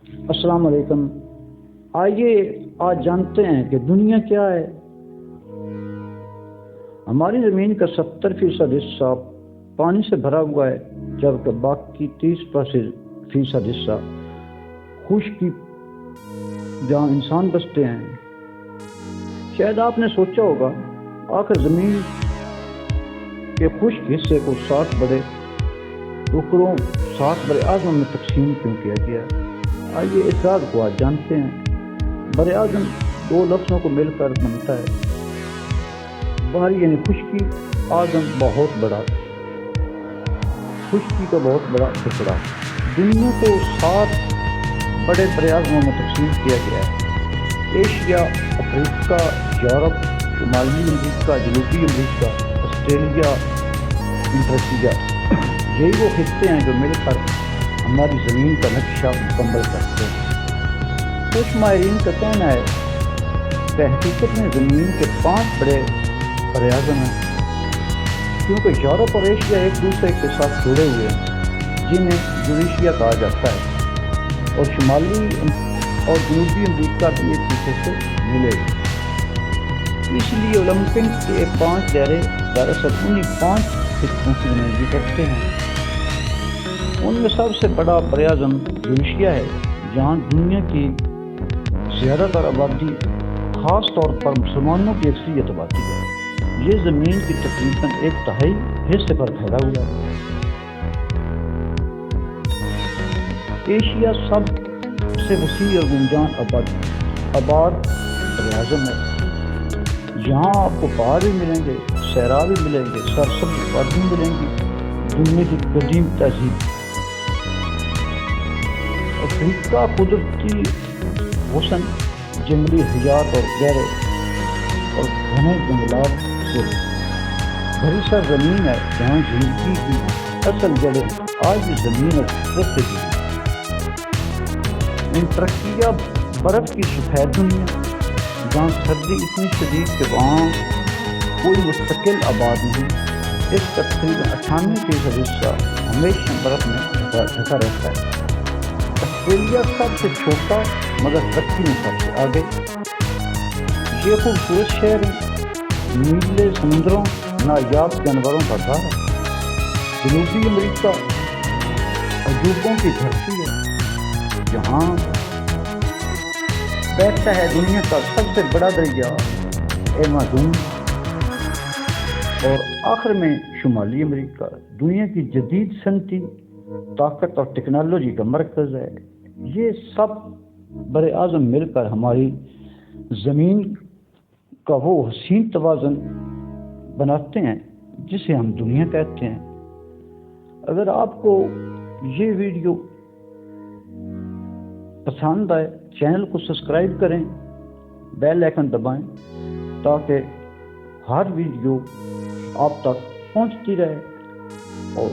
السلام علیکم۔ آئیے آج جانتے ہیں کہ دنیا کیا ہے۔ ہماری زمین کا 70% حصہ پانی سے بھرا ہوا ہے، جبکہ باقی 30% حصہ خشکی جہاں انسان بستے ہیں۔ شاید آپ نے سوچا ہوگا آخر زمین کے خشک حصے کو 60 بڑے ٹکڑوں 60 بڑے اعظم میں تقسیم کیوں کیا گیا؟ آئیے اس راز کو آج جانتے ہیں۔ بر اعظم 2 لفظوں کو مل کر بنتا ہے۔ بحری یعنی خشکی، اعظم بہت بڑا، خشکی کا بہت بڑا ٹکڑا۔ دنیا کو 7 بڑے بر اعظموں میں تقسیم کیا گیا ہے: ایشیا، افریقہ، یورپ، شمالی امریکہ، جنوبی امریکہ، آسٹریلیا، انٹارکٹیکا۔ یہی وہ خطے ہیں جو مل کر ہماری زمین کا نقشہ مکمل کرتے ہیں۔ کچھ ماہرین کا کہنا ہے کہ حقیقت میں زمین کے 5 بڑے بر اعظم ہیں، کیونکہ یورپ اور ایشیا ایک دوسرے کے ساتھ جڑے ہوئے ہیں، جنہیں یوریشیا کہا جاتا ہے، اور شمالی اور جنوبی امریکہ بھی ایک دوسرے سے ملے ہوئے۔ اس لیے اولمپک کے 5 دائرے دراصل انہی 5 خطوں کی نمائندگی کرتے ہیں۔ ان میں سب سے بڑا بر اعظم یوریشیا ہے، جہاں دنیا کی زیادہ تر آبادی، خاص طور پر مسلمانوں کی اکثریت آبادی ہے۔ یہ زمین کی تقریباً 1/3 حصے پر پھیلا ہوا ہے۔ ایشیا سب سے وسیع اور گنجان آباد بر اعظم ہے۔ یہاں آپ کو پہاڑ بھی ملیں گے، صحرا بھی ملیں گے، سرسبز وادیاں ملیں گی، دنیا کی قدیم تہذیب۔ افریقہ قدرتی حسن، جنگلی حیات اور گہرے اور گھنے جنگلات سے بھری سرزمین ہے، جہاں زندگی کی اصل جڑیں آج بھی زمین اور فطرت سے جڑی ہیں۔ انٹارکٹیکا برف کی سفید دنیا، جہاں سردی اتنی شدید کہ وہاں کوئی مستقل آباد نہیں۔ اس کا تقریباً 98% حصہ ہمیشہ برف میں ڈھکا رہتا ہے۔ آسٹریلیا سب سے چھوٹا مگر ترقی میں سب سے آگے۔ یہ خوبصورت شہر نیلے سمندروں، نایاب جانوروں کا گھر ہے۔ جنوبی امریکہ عجوبوں کی دھرتی ہے، جہاں بہتا ہے دنیا کا سب سے بڑا دریا ایمازون۔ اور آخر میں شمالی امریکہ دنیا کی جدید صنعتی طاقت اور ٹیکنالوجی کا مرکز ہے۔ یہ سب بر اعظم مل کر ہماری زمین کا وہ حسین توازن بناتے ہیں جسے ہم دنیا کہتے ہیں۔ اگر آپ کو یہ ویڈیو پسند آئے، چینل کو سبسکرائب کریں، بیل آئیکن دبائیں تاکہ ہر ویڈیو آپ تک پہنچتی رہے، اور